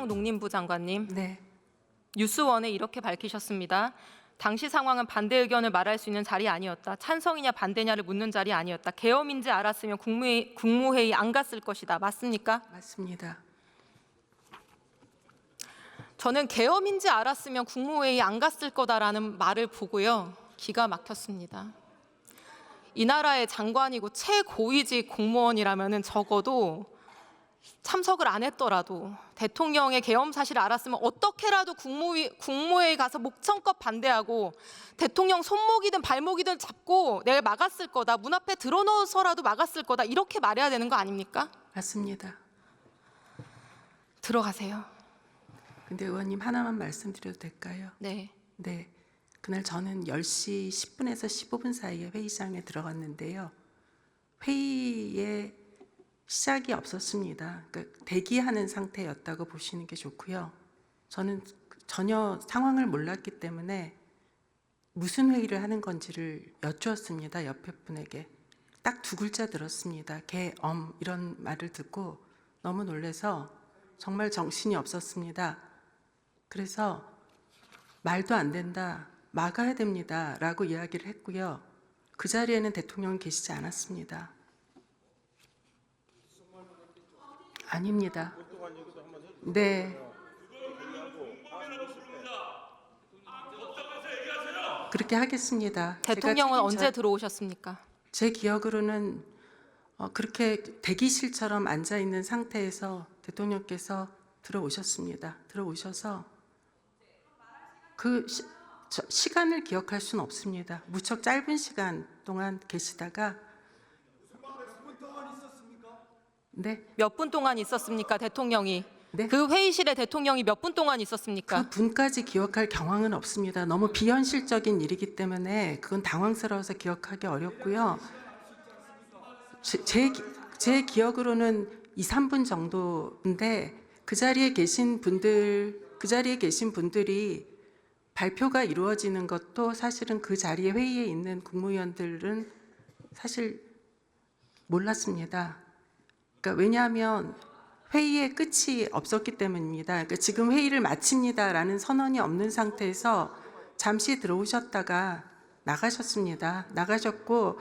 최은경 농림부 장관님. 네. 뉴스원에 이렇게 밝히셨습니다. 당시 상황은 반대 의견을 말할 수 있는 자리 아니었다. 찬성이냐 반대냐를 묻는 자리 아니었다. 계엄인지 알았으면 국무회의 안 갔을 것이다. 맞습니까? 맞습니다. 저는 계엄인지 알았으면 국무회의 안 갔을 거다라는 말을 보고요. 기가 막혔습니다. 이 나라의 장관이고 최고위직 공무원이라면 적어도 참석을 안 했더라도 대통령의 계엄 사실을 알았으면 어떻게라도 국무회의 가서 목청껏 반대하고 대통령 손목이든 발목이든 잡고 내가 막았을 거다. 문 앞에 들어넣어서라도 막았을 거다. 이렇게 말해야 되는 거 아닙니까? 맞습니다. 들어가세요. 근데 의원님 하나만 말씀드려도 될까요? 네. 네. 그날 저는 10시 10분에서 15분 사이에 회의장에 들어갔는데요. 회의에 시작이 없었습니다. 그러니까 대기하는 상태였다고 보시는 게 좋고요. 저는 전혀 상황을 몰랐기 때문에 무슨 회의를 하는 건지를 여쭈었습니다. 옆에 분에게. 딱 두 글자 들었습니다. 계엄 이런 말을 듣고 너무 놀라서 정말 정신이 없었습니다. 그래서 말도 안 된다, 막아야 됩니다 라고 이야기를 했고요. 그 자리에는 대통령은 계시지 않았습니다. 아닙니다. 네. 그렇게 하겠습니다. 대통령은 언제 들어오셨습니까? 제 기억으로는 그렇게 대기실처럼 앉아 있는 상태에서 대통령께서 들어오셨습니다. 들어오셔서 그 시간을 기억할 수는 없습니다. 무척 짧은 시간 동안 계시다가 네. 몇 분 동안 있었습니까, 대통령이? 네. 그 회의실에 대통령이 몇 분 동안 있었습니까? 그 분까지 기억할 경황은 없습니다. 너무 비현실적인 일이기 때문에 그건 당황스러워서 기억하기 어렵고요. 제 기억으로는 2, 3분 정도인데 그 자리에 계신 분들이 발표가 이루어지는 것도 사실은 그 자리에 회의에 있는 국무위원들은 사실 몰랐습니다. 그러니까 왜냐하면 회의의 끝이 없었기 때문입니다. 그러니까 지금 회의를 마칩니다라는 선언이 없는 상태에서 잠시 들어오셨다가 나가셨습니다. 나가셨고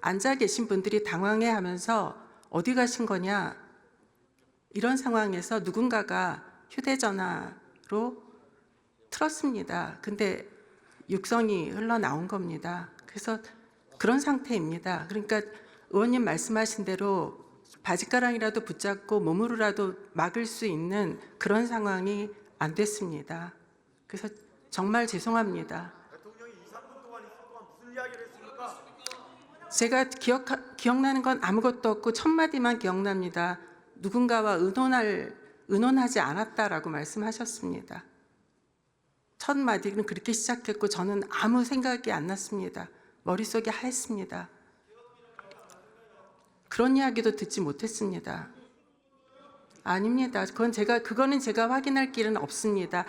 앉아 계신 분들이 당황해하면서 어디 가신 거냐 이런 상황에서 누군가가 휴대전화로 틀었습니다. 근데 육성이 흘러나온 겁니다. 그래서 그런 상태입니다. 그러니까 의원님 말씀하신 대로 바짓가랑이라도 붙잡고 몸으로라도 막을 수 있는 그런 상황이 안 됐습니다. 그래서 정말 죄송합니다. 대통령이 2, 3분 동안 있을 동안 무슨 이야기를 했습니까? 제가 기억나는 건 아무것도 없고 첫 마디만 기억납니다. 누군가와 의논하지 않았다라고 말씀하셨습니다. 첫 마디는 그렇게 시작했고 저는 아무 생각이 안 났습니다. 머릿속이 하였습니다. 그런 이야기도 듣지 못했습니다. 아닙니다. 그거는 제가 확인할 길은 없습니다.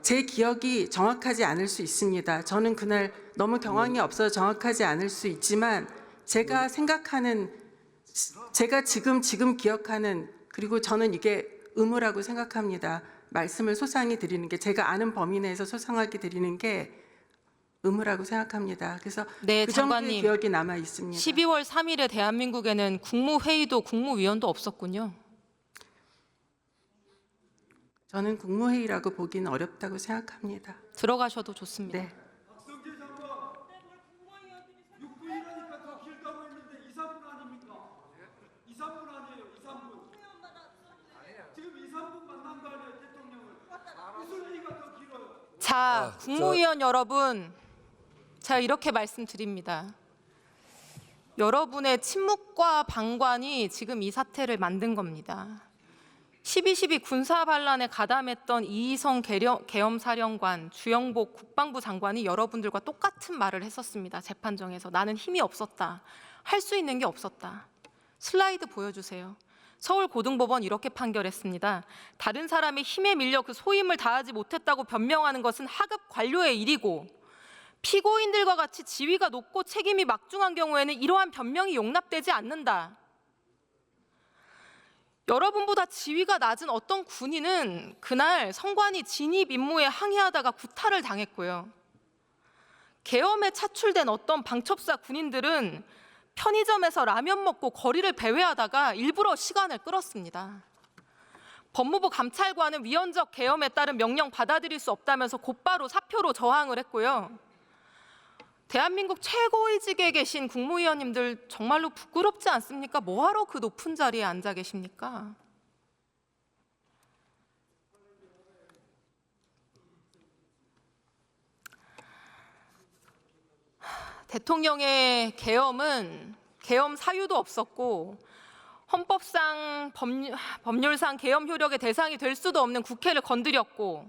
제 기억이 정확하지 않을 수 있습니다. 저는 그날 너무 경황이 없어서 정확하지 않을 수 있지만 제가 지금 기억하는 그리고 저는 이게 의무라고 생각합니다. 말씀을 소상히 드리는 게 제가 아는 범위 내에서 소상하게 드리는 게 의무라고 생각합니다. 그래서 네, 그 정도의 장관님. 기억이 남아 있습니다. 12월 3일에 대한민국에는 국무회의도 국무위원도 없었군요. 저는 국무회의라고 보기는 어렵다고 생각합니다. 들어가셔도 좋습니다. 네. 박성재 장관, 육부위라니까 더 길다고 했는데 2, 3분 아닙니까? 2, 3분 아니에요. 2, 3분. 지금 2, 3분 만난 거 아니에요, 대통령을. 무슨 얘기가 더 길어요? 자, 국무위원 여러분, 제가 이렇게 말씀드립니다. 여러분의 침묵과 방관이 지금 이 사태를 만든 겁니다. 12.12 군사 반란에 가담했던 이희성 계엄사령관, 주영복 국방부 장관이 여러분들과 똑같은 말을 했었습니다. 재판정에서. 나는 힘이 없었다. 할 수 있는 게 없었다. 슬라이드 보여주세요. 서울고등법원 이렇게 판결했습니다. 다른 사람의 힘에 밀려 그 소임을 다하지 못했다고 변명하는 것은 하급 관료의 일이고 피고인들과 같이 지위가 높고 책임이 막중한 경우에는 이러한 변명이 용납되지 않는다. 여러분보다 지위가 낮은 어떤 군인은 그날 성관이 진입 임무에 항의하다가 구타를 당했고요. 계엄에 차출된 어떤 방첩사 군인들은 편의점에서 라면 먹고 거리를 배회하다가 일부러 시간을 끌었습니다. 법무부 감찰관은 위헌적 계엄에 따른 명령 받아들일 수 없다면서 곧바로 사표로 저항을 했고요. 대한민국 최고위직에 계신 국무위원님들 정말로 부끄럽지 않습니까? 뭐하러 그 높은 자리에 앉아 계십니까? 대통령의 계엄은 계엄 사유도 없었고 헌법상 법률상 계엄 효력의 대상이 될 수도 없는 국회를 건드렸고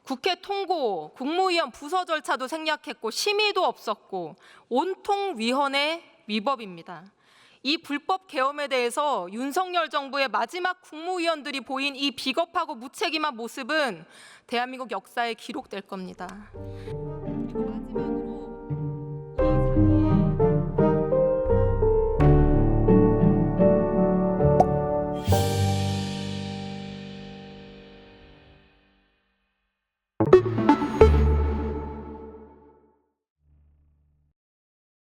국회 통고, 국무위원 부서 절차도 생략했고 심의도 없었고 온통 위헌의 위법입니다. 이 불법 계엄에 대해서 윤석열 정부의 마지막 국무위원들이 보인 이 비겁하고 무책임한 모습은 대한민국 역사에 기록될 겁니다. 그리고 마지막으로 이 자리에